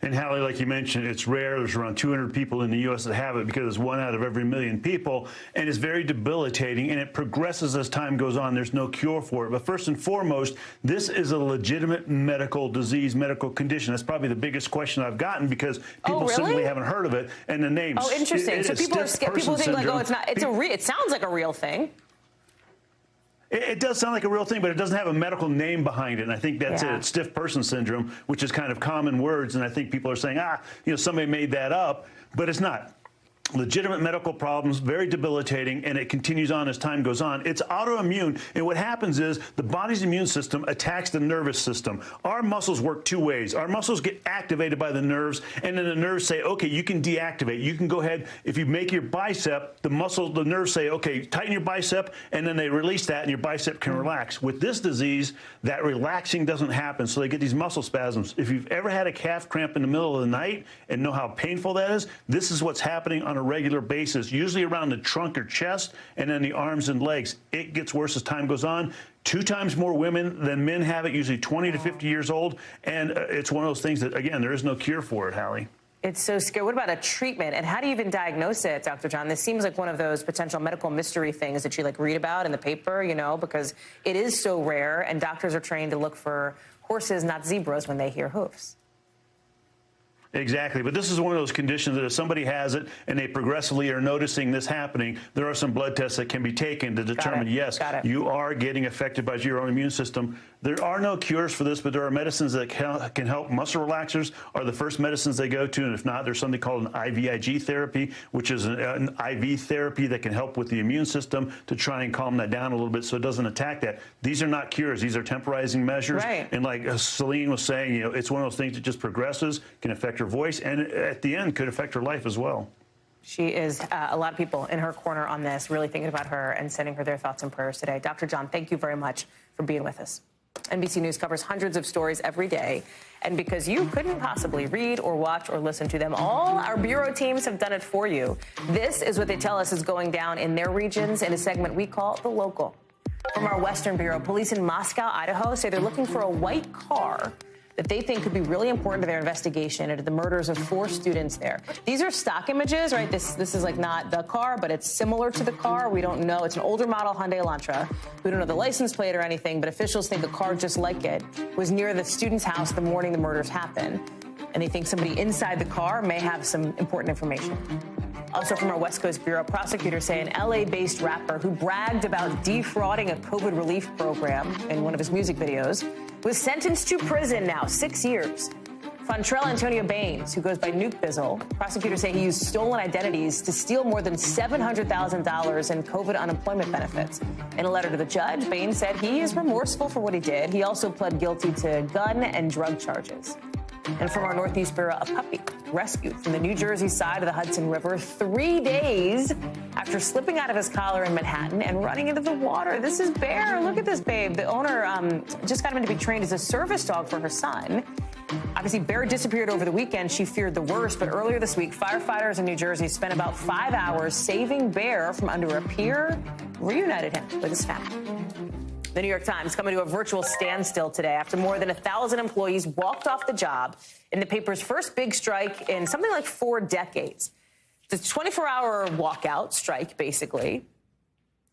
And Hallie, like you mentioned, it's rare. There's around 200 people in the U.S. that have it because it's 1 out of every million people. And it's very debilitating, and it progresses as time goes on. There's no cure for it. But first and foremost, this is a legitimate medical disease, medical condition. That's probably the biggest question I've gotten because people simply haven't heard of it. And the names. Oh, interesting. So people are scared. People think like, oh, it's not. It's it sounds like a real thing. It does sound like a real thing, but it doesn't have a medical name behind it. And I think that's it. It's stiff person syndrome, which is kind of common words. And I think people are saying, somebody made that up, but it's not. Legitimate medical problems, very debilitating, and it continues on as time goes on. It's autoimmune, and what happens is the body's immune system attacks the nervous system. Our muscles work 2 ways. Our muscles get activated by the nerves, and then the nerves say, okay, you can deactivate. You can go ahead, if you make your bicep, the nerves say, okay, tighten your bicep, and then they release that, and your bicep can relax. With this disease, that relaxing doesn't happen, so they get these muscle spasms. If you've ever had a calf cramp in the middle of the night and know how painful that is, this is what's happening on a regular basis, usually around the trunk or chest and then the arms and legs. It gets worse as time goes on. 2 times more women than men have it, usually 20 to 50 years old. And it's one of those things that, again, there is no cure for it, Hallie. It's so scary. What about a treatment? And how do you even diagnose it, Dr. John? This seems like one of those potential medical mystery things that you read about in the paper, because it is so rare and doctors are trained to look for horses, not zebras, when they hear hoofs. Exactly. But this is one of those conditions that if somebody has it and they progressively are noticing this happening, there are some blood tests that can be taken to determine, yes, you are getting affected by your own immune system. There are no cures for this, but there are medicines that can help. Muscle relaxers are the first medicines they go to. And if not, there's something called an IVIG therapy, which is an IV therapy that can help with the immune system to try and calm that down a little bit so it doesn't attack that. These are not cures. These are temporizing measures. Right. And like Celine was saying, it's one of those things that just progresses, can affect her voice, and at the end could affect her life as well. She is a lot of people in her corner on this, really thinking about her and sending her their thoughts and prayers today. Dr. John, thank you very much for being with us. NBC News covers hundreds of stories every day. And because you couldn't possibly read or watch or listen to them all, our bureau teams have done it for you. This is what they tell us is going down in their regions in a segment we call The Local. From our Western Bureau, police in Moscow, Idaho say they're looking for a white car that they think could be really important to their investigation into the murders of 4 students there. These are stock images, right? This is not the car, but it's similar to the car. We don't know. It's an older model Hyundai Elantra. We don't know the license plate or anything, but officials think a car just like it was near the student's house the morning the murders happened. And they think somebody inside the car may have some important information. Also from our West Coast Bureau, prosecutors say an LA-based rapper who bragged about defrauding a COVID relief program in one of his music videos was sentenced to prison now, 6 years. Fontrell Antonio Baines, who goes by Nuke Bizzle, prosecutors say he used stolen identities to steal more than $700,000 in COVID unemployment benefits. In a letter to the judge, Baines said he is remorseful for what he did. He also pled guilty to gun and drug charges. And from our Northeast Bureau, a puppy rescued from the New Jersey side of the Hudson River 3 days after slipping out of his collar in Manhattan and running into the water. This is Bear. Look at this babe. The owner just got him to be trained as a service dog for her son. Obviously, Bear disappeared over the weekend. She feared the worst, but earlier this week, firefighters in New Jersey spent about 5 hours saving Bear from under a pier, reunited him with his family. The New York Times coming to a virtual standstill today after more than 1,000 employees walked off the job in the paper's first big strike in something like 4 decades. It's a 24-hour walkout strike, basically,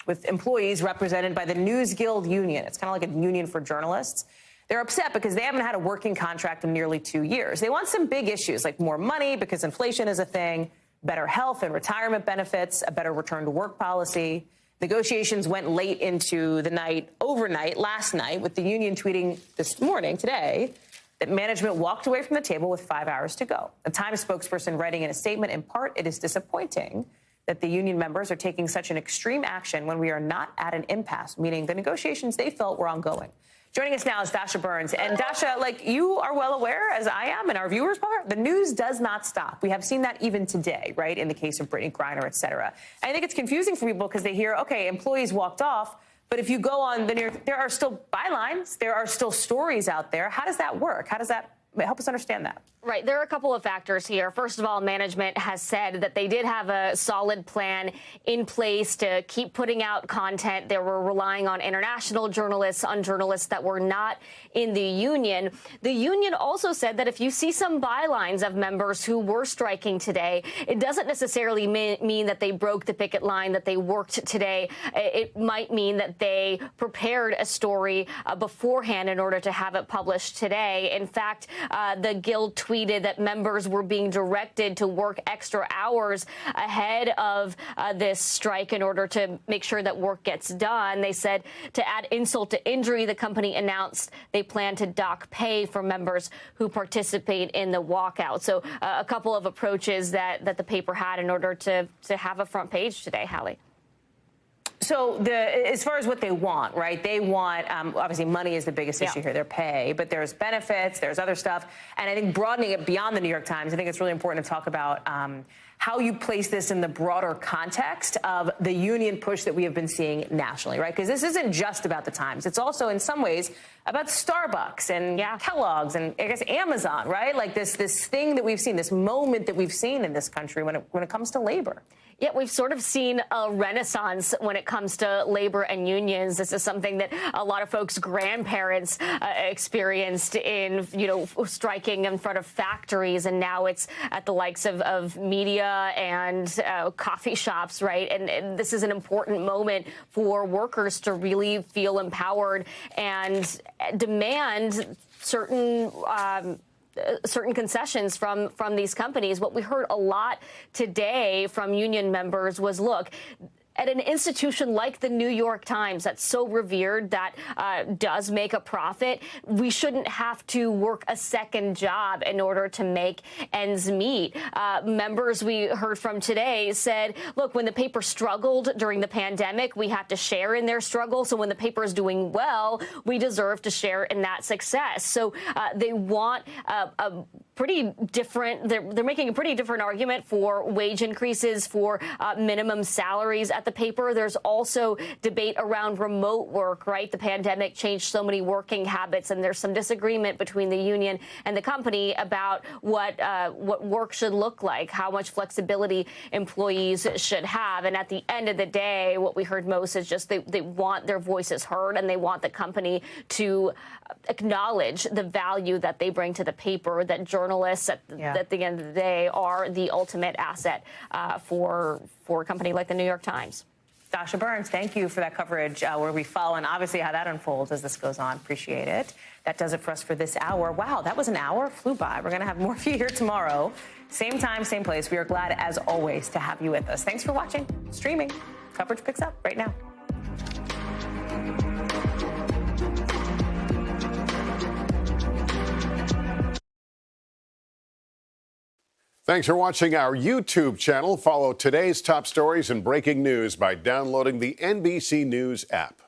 with employees represented by the News Guild Union. It's kind of like a union for journalists. They're upset because they haven't had a working contract in nearly 2 years. They want some big issues like more money because inflation is a thing, better health and retirement benefits, a better return to work policy. Negotiations went late into the night, overnight, last night, with the union tweeting this morning, today, that management walked away from the table with 5 hours to go. The Times spokesperson writing in a statement, in part, it is disappointing that the union members are taking such an extreme action when we are not at an impasse, meaning the negotiations they felt were ongoing. Joining us now is Dasha Burns. And Dasha, like you are well aware, as I am, and our viewers are, the news does not stop. We have seen that even today, right, in the case of Brittney Griner, et cetera. I think it's confusing for people because they hear, okay, employees walked off, But if you go on the New York, there are still bylines. There are still stories out there. How does that work? How does that help us understand that? Right. There are a couple of factors here. First of all, management has said that they did have a solid plan in place to keep putting out content. They were relying on international journalists, on journalists that were not in the union. The union also said that if you see some bylines of members who were striking today, it doesn't necessarily mean that they broke the picket line, that they worked today. It might mean that they prepared a story beforehand in order to have it published today. In fact, the Guild tweeted that members were being directed to work extra hours ahead of this strike in order to make sure that work gets done. They said to add insult to injury, the company announced they plan to dock pay for members who participate in the walkout. So a couple of approaches that the paper had in order to have a front page today, Hallie. So as far as what they want, right? They want, obviously, money is the biggest issue here, their pay, but there's benefits, there's other stuff. And I think broadening it beyond the New York Times, I think it's really important to talk about how you place this in the broader context of the union push that we have been seeing nationally, right? Because this isn't just about the Times. It's also, in some ways, about Starbucks and Kellogg's and, I guess, Amazon, right? Like this thing that we've seen, this moment that we've seen in this country when it comes to labor. Yeah, we've sort of seen a renaissance when it comes to labor and unions. This is something that a lot of folks' grandparents experienced in, striking in front of factories. And now it's at the likes of media and coffee shops, right? And this is an important moment for workers to really feel empowered and demand certain concessions from these companies. What we heard a lot today from union members was, look, at an institution like the New York Times that's so revered, that does make a profit, we shouldn't have to work a second job in order to make ends meet. Members we heard from today said, look, when the paper struggled during the pandemic, we had to share in their struggle. So when the paper is doing well, we deserve to share in that success. So they want a pretty different, they're making a pretty different argument for wage increases, for minimum salaries at the paper. There's also debate around remote work, right? The pandemic changed so many working habits, and there's some disagreement between the union and the company about what work should look like, how much flexibility employees should have. And at the end of the day, what we heard most is just they want their voices heard, and they want the company to acknowledge the value that they bring to the paper, that journalists at the end of the day are the ultimate asset for a company like the New York Times. Dasha Burns, thank you for that coverage where we follow and obviously how that unfolds as this goes on. Appreciate it. That does it for us for this hour. Wow, that was an hour. Flew by. We're going to have more for you here tomorrow. Same time, same place. We are glad, as always, to have you with us. Thanks for watching. Streaming. Coverage picks up right now. Thanks for watching our YouTube channel. Follow today's top stories and breaking news by downloading the NBC News app.